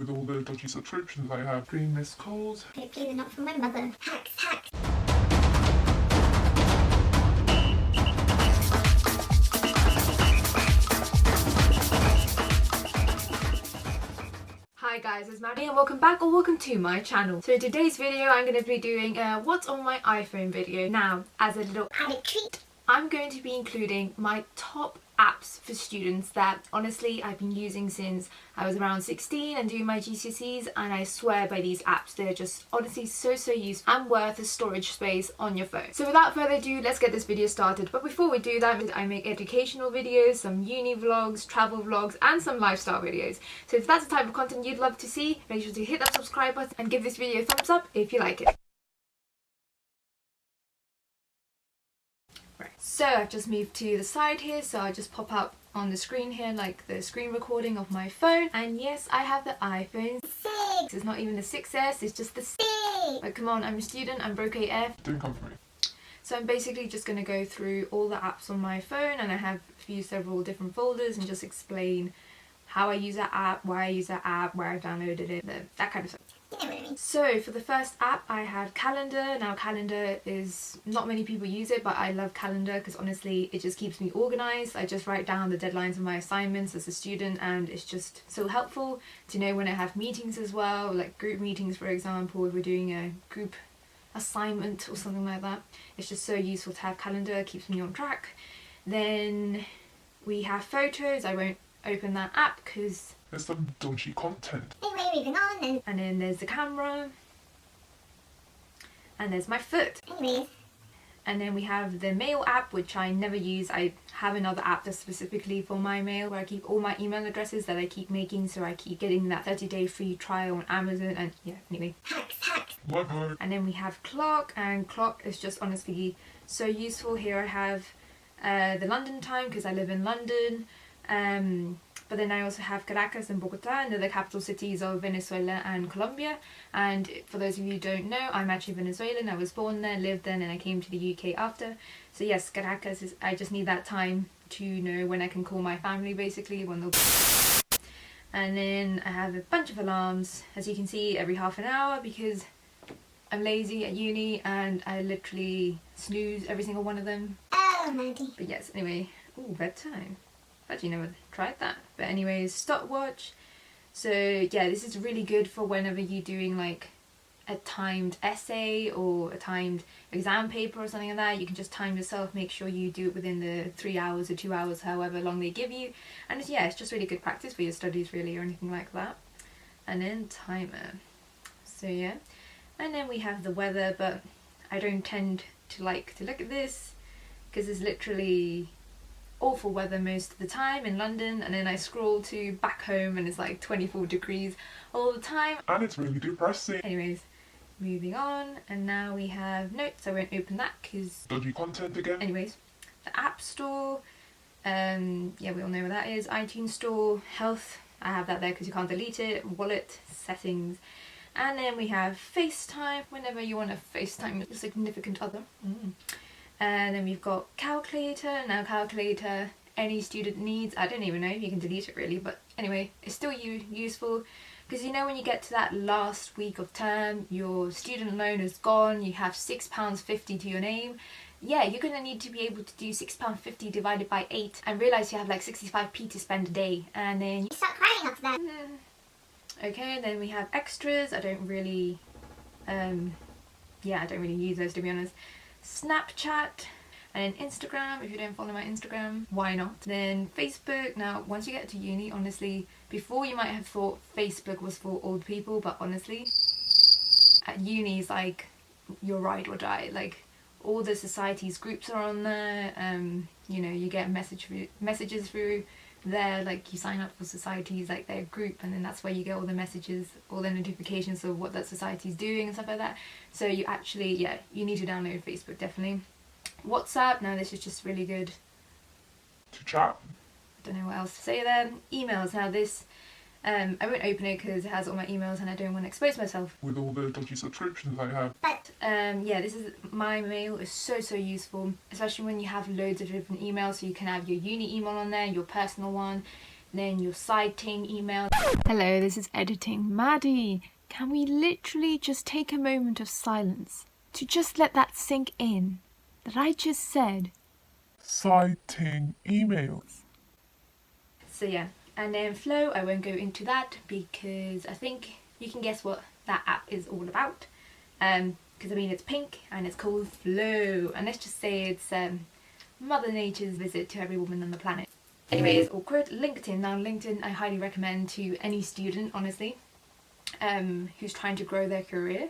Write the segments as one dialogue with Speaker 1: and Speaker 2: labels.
Speaker 1: with all the dodgy subscriptions I have. 3 missed calls.
Speaker 2: Hopefully they're not from my mother. Hacks.
Speaker 3: Hi guys, it's Maddie and welcome back or welcome to my channel. So in today's video I'm going to be doing what's on my iPhone video. Now, as a little
Speaker 2: Added treat,
Speaker 3: I'm going to be including my top apps for students that honestly I've been using since I was around 16 and doing my GCSEs, and I swear by these apps, they're just honestly so useful and worth the storage space on your phone. So without further ado, let's get this video started. But before we do that, I make educational videos, some uni vlogs, travel vlogs and some lifestyle videos. So if that's the type of content you'd love to see, make sure to hit that subscribe button and give this video a thumbs up if you like it. So I've just moved to the side here, so I'll just pop up on the screen here like the screen recording of my phone. And yes, I have the iPhone 6. It's not even the 6S, it's just the 6. But come on, I'm a student, I'm broke AF.
Speaker 1: Didn't come for me.
Speaker 3: So I'm basically just going to go through all the apps on my phone, and I have several different folders, and just explain how I use that app, why I use that app, where I downloaded it, that kind of stuff.
Speaker 2: you know what I mean.
Speaker 3: So for the first app I have Calendar. Now Calendar is, not many people use it, but I love Calendar because honestly it just keeps me organised. I just write down the deadlines of my assignments as a student, and it's just so helpful to know when I have meetings as well, like group meetings for example, if we're doing a group assignment or something like that. It's just so useful to have Calendar, it keeps me on track. Then we have Photos. I won't open that app because
Speaker 1: There's some dodgy content.
Speaker 2: Anyway, moving on,
Speaker 3: and then there's the camera, and there's my foot.
Speaker 2: anyways.
Speaker 3: And then we have the mail app, which I never use. I have another app that's specifically for my mail, where I keep all my email addresses that I keep making, so I keep getting that 30-day free trial on Amazon. And yeah, anyway.
Speaker 2: Hacks.
Speaker 1: Bye-bye.
Speaker 3: And then we have Clock, and Clock is just honestly so useful. Here I have the London time because I live in London. But then I also have Caracas and Bogota, and they're the capital cities of Venezuela and Colombia. And for those of you who don't know, I'm actually Venezuelan. I was born there, lived there, and I came to the UK after. So yes, Caracas is, I just need that time to know when I can call my family basically, when they'll. And then I have a bunch of alarms, as you can see, every half an hour because I'm lazy at uni and I literally snooze every single one of them.
Speaker 2: Oh, Maddie.
Speaker 3: But yes, anyway, ooh, bedtime. Actually never tried that. But anyways, stopwatch. So yeah, this is really good for whenever you're doing like a timed essay or a timed exam paper or something like that. You can just time yourself, make sure you do it within the 3 hours or 2 hours, however long they give you. And it's just really good practice for your studies really, or anything like that. And then timer. So yeah. And then we have the weather, but I don't tend to like to look at this because it's literally awful weather most of the time in London, and then I scroll to back home and it's like 24 degrees all the time.
Speaker 1: And it's really depressing.
Speaker 3: Anyways, moving on, and now we have notes. I won't open that because
Speaker 1: Dodgy content again.
Speaker 3: anyways, the App Store, yeah, we all know what that is. iTunes Store, Health, I have that there because you can't delete it. Wallet, Settings, and then we have FaceTime whenever you want to FaceTime your significant other. And then we've got Calculator. Now Calculator, any student needs. I don't even know if you can delete it really, but anyway, it's still useful because you know when you get to that last week of term, your student loan is gone, you have £6.50 to your name. Yeah, you're going to need to be able to do £6.50 divided by 8 and realise you have like 65p to spend a day, and then
Speaker 2: You start crying after that.
Speaker 3: okay, then we have extras. I don't really I don't really use those to be honest. Snapchat, and then Instagram. If you don't follow my Instagram, why not? Then Facebook. Now once you get to uni, honestly, before you might have thought Facebook was for old people, but honestly at uni is like your ride or die. Like all the society's groups are on there. You know, you get messages through there, like you sign up for societies like their group, and then that's where you get all the messages, all the notifications of what that society's doing and stuff like that. So you actually, yeah, you need to download Facebook definitely. WhatsApp, now this is just really good
Speaker 1: To chat.
Speaker 3: I don't know what else to say there. Emails, now this I won't open it because it has all my emails and I don't want to expose myself.
Speaker 1: With all the dodgy subscriptions I have.
Speaker 2: But
Speaker 3: yeah, this is, my mail is so useful, especially when you have loads of different emails. So you can have your uni email on there, your personal one, then your citing email. Hello, this is Editing Maddie. Can we literally just take a moment of silence to just let that sink in that I just said
Speaker 1: Citing emails.
Speaker 3: so yeah, and then Flow, I won't go into that because I think you can guess what that app is all about. Because I mean it's pink and it's called Flow, and let's just say it's Mother Nature's visit to every woman on the planet. Anyways, awkward. LinkedIn. Now LinkedIn I highly recommend to any student, honestly, who's trying to grow their career,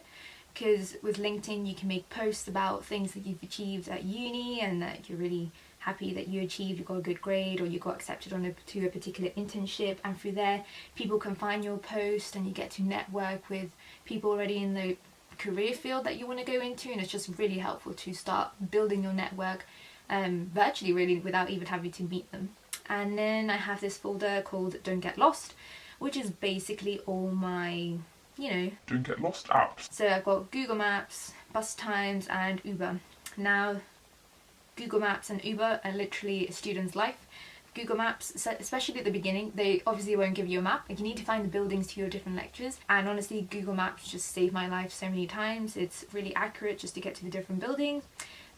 Speaker 3: because with LinkedIn you can make posts about things that you've achieved at uni and that you're really happy that you achieved, you got a good grade or you got accepted to a particular internship, and through there people can find your post and you get to network with people already in the career field that you want to go into, and it's just really helpful to start building your network virtually, really, without even having to meet them. And then I have this folder called Don't Get Lost, which is basically all my,
Speaker 1: Don't get lost apps.
Speaker 3: so I've got Google Maps, bus times and Uber. Now Google Maps and Uber are literally a student's life. Google Maps, especially at the beginning, they obviously won't give you a map. Like, you need to find the buildings to your different lectures, and honestly Google Maps just saved my life so many times. It's really accurate just to get to the different buildings.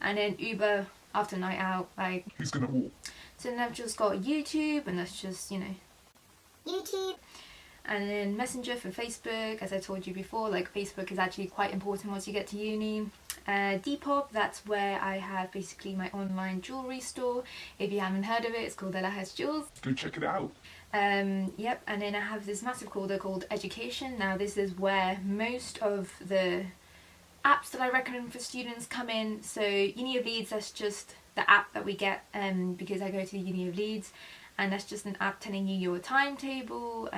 Speaker 3: And then Uber, after a night out, like,
Speaker 1: Who's gonna walk?
Speaker 3: so then I've just got YouTube, and that's just,
Speaker 2: YouTube.
Speaker 3: and then Messenger for Facebook. As I told you before, like, Facebook is actually quite important once you get to uni. Depop, that's where I have basically my online jewellery store. If you haven't heard of it, it's called Ella Has Jewels.
Speaker 1: Go check it out.
Speaker 3: Yep, and then I have this massive folder called Education. Now this is where most of the apps that I recommend for students come in. So Uni of Leeds, that's just the app that we get because I go to the Uni of Leeds, and that's just an app telling you your timetable,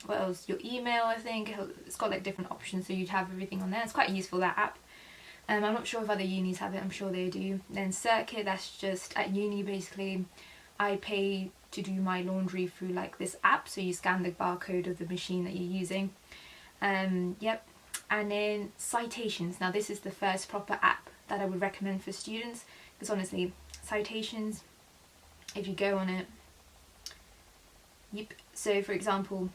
Speaker 3: what else, your email. I think it's got like different options, so you'd have everything on there. It's quite useful, that app. I'm not sure if other unis have it, I'm sure they do. Then Circuit, that's just at uni basically I pay to do my laundry through like this app, so you scan the barcode of the machine that you're using. Yep. And then Citations. Now this is the first proper app that I would recommend for students, because honestly, Citations, if you go on it, yep. So for example,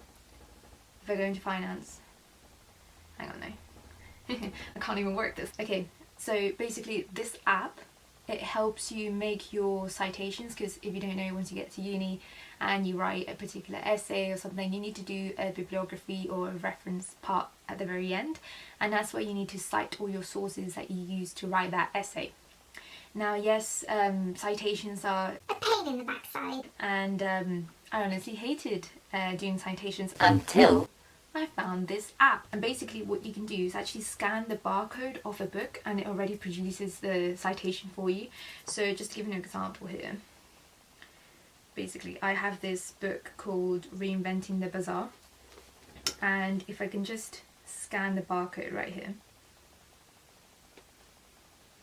Speaker 3: if I go into finance, hang on now. I can't even work this. Okay, so basically this app, it helps you make your citations, because if you don't know, once you get to uni and you write a particular essay or something, you need to do a bibliography or a reference part at the very end, and that's where you need to cite all your sources that you use to write that essay. Now yes, citations are
Speaker 2: A pain in the backside.
Speaker 3: and I honestly hated doing citations until I found this app. And basically what you can do is actually scan the barcode of a book and it already produces the citation for you. So just to give you an example here, basically I have this book called Reinventing the Bazaar, and if I can just scan the barcode right here,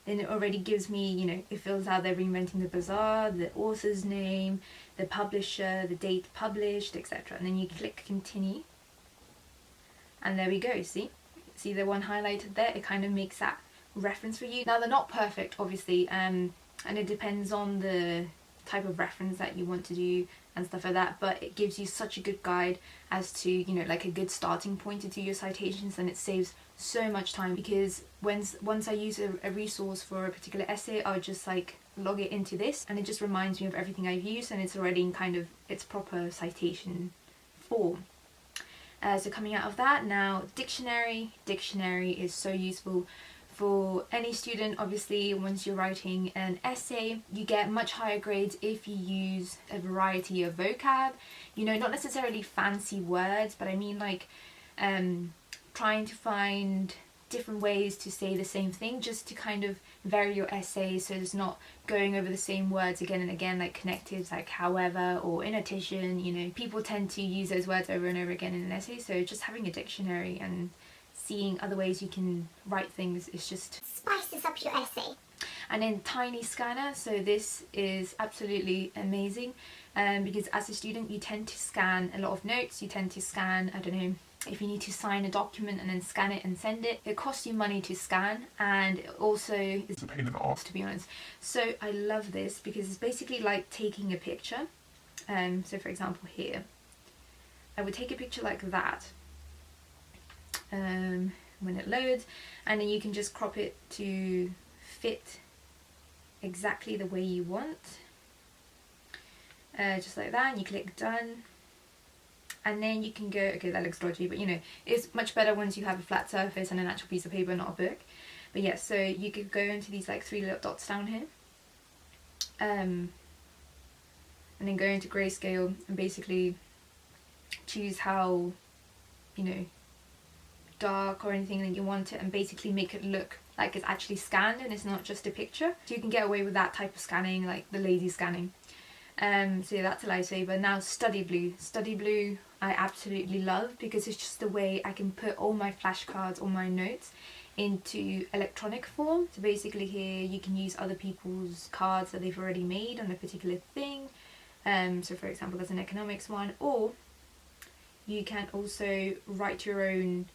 Speaker 3: then it already gives me, it fills out the Reinventing the Bazaar, the author's name, the publisher, the date published, etc. And then you click continue. And there we go, see the one highlighted there? It kind of makes that reference for you. Now they're not perfect, obviously, and it depends on the type of reference that you want to do and stuff like that, but it gives you such a good guide as to, like a good starting point to do your citations, and it saves so much time, because once I use a resource for a particular essay, I'll just like log it into this, and it just reminds me of everything I've used, and it's already in kind of its proper citation form. So coming out of that, now dictionary is so useful for any student. Obviously once you're writing an essay, you get much higher grades if you use a variety of vocab, not necessarily fancy words, but I mean like trying to find different ways to say the same thing, just to kind of vary your essay, so it's not going over the same words again and again, like connectives like however or in addition. People tend to use those words over and over again in an essay, so just having a dictionary and seeing other ways you can write things is just
Speaker 2: Spices up your essay.
Speaker 3: And then Tiny Scanner, so this is absolutely amazing, because as a student you tend to scan a lot of notes, you tend to scan, I don't know, if you need to sign a document and then scan it and send it, it costs you money to scan, and it also is
Speaker 1: It's a pain in the arse.
Speaker 3: to be honest. So I love this because it's basically like taking a picture So for example here, I would take a picture like that when it loads, and then you can just crop it to fit exactly the way you want, just like that, and you click done. And then you can go, okay, that looks dodgy, but you know, it's much better once you have a flat surface and an actual piece of paper, not a book. But yeah, so you could go into these like 3 little dots down here, and then go into grayscale and basically choose how, you know, dark or anything that you want it, and basically make it look like it's actually scanned and it's not just a picture. So you can get away with that type of scanning, like the lazy scanning. So yeah, that's a lifesaver. Now study blue. Study blue I absolutely love because it's just the way I can put all my flashcards, all my notes into electronic form. So basically here you can use other people's cards that they've already made on a particular thing. So for example, there's an economics one, or you can also write your own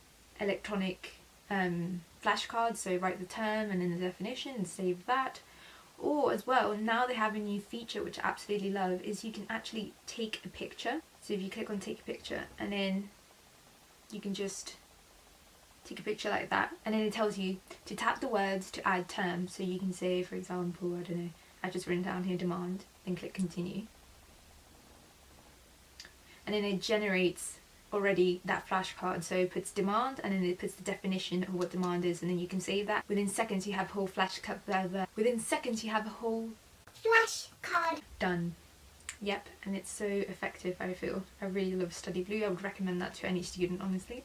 Speaker 3: electronic flashcards. So write the term and then the definition and save that. Or as well, now they have a new feature which I absolutely love, is you can actually take a picture. So if you click on take a picture, and then you can just take a picture like that, and then it tells you to tap the words to add terms. So you can say, for example, I don't know, I've just written down here demand, then click continue. And then it generates already that flashcard, so it puts demand and then it puts the definition of what demand is, and then you can save that. Within seconds you have a whole flashcard. Within seconds you have a whole
Speaker 2: flashcard
Speaker 3: done. Yep, and it's so effective. I feel I really love Study Blue. I would recommend that to any student, honestly.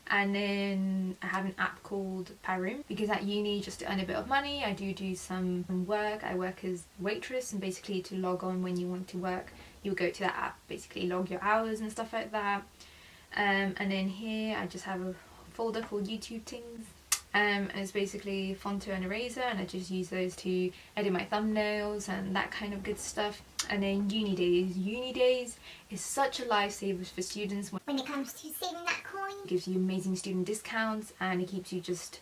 Speaker 3: And then I have an app called Parum, because at uni, just to earn a bit of money, I do some work. I work as waitress, and basically to log on when you want to work, you go to that app, basically log your hours and stuff like that. And then here I just have a folder called YouTube things, and it's basically Fonto and Eraser, and I just use those to edit my thumbnails and that kind of good stuff. And then Uni Days. Uni Days is such a lifesaver for students
Speaker 2: when it comes to saving that coin.
Speaker 3: It gives you amazing student discounts, and it keeps you just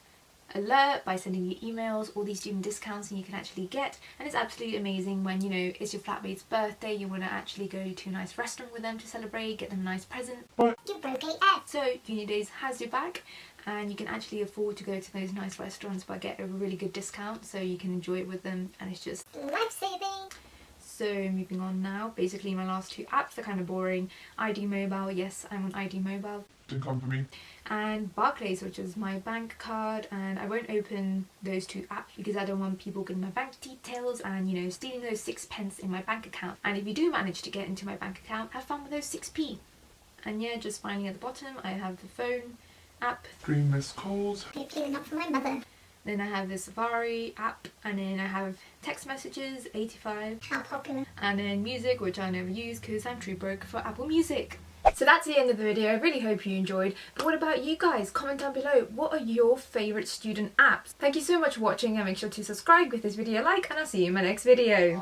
Speaker 3: alert by sending you emails, all these student discounts and you can actually get. And it's absolutely amazing when, you know, it's your flatmate's birthday, you want to actually go to a nice restaurant with them to celebrate, get them a nice present.
Speaker 2: You broke AF.
Speaker 3: So Uni Days has your back, and you can actually afford to go to those nice restaurants but get a really good discount, so you can enjoy it with them, and it's just
Speaker 2: life-saving.
Speaker 3: So moving on now, basically my last 2 apps are kind of boring. ID Mobile, yes, I'm on ID Mobile.
Speaker 1: Didn't come for me.
Speaker 3: And Barclays, which is my bank card, and I won't open those 2 apps because I don't want people getting my bank details and, you know, stealing those 6p in my bank account. And if you do manage to get into my bank account, have fun with those 6p. And yeah, just finally at the bottom I have the phone app.
Speaker 1: 3 missed calls.
Speaker 2: Maybe not for my mother.
Speaker 3: Then I have the Safari app, and then I have text messages, 85.
Speaker 2: How popular.
Speaker 3: And then music, which I never use because I'm too broke for Apple Music. So that's the end of the video. I really hope you enjoyed. But what about you guys? Comment down below. What are your favourite student apps? Thank you so much for watching, and make sure to subscribe, give this video a like, and I'll see you in my next video.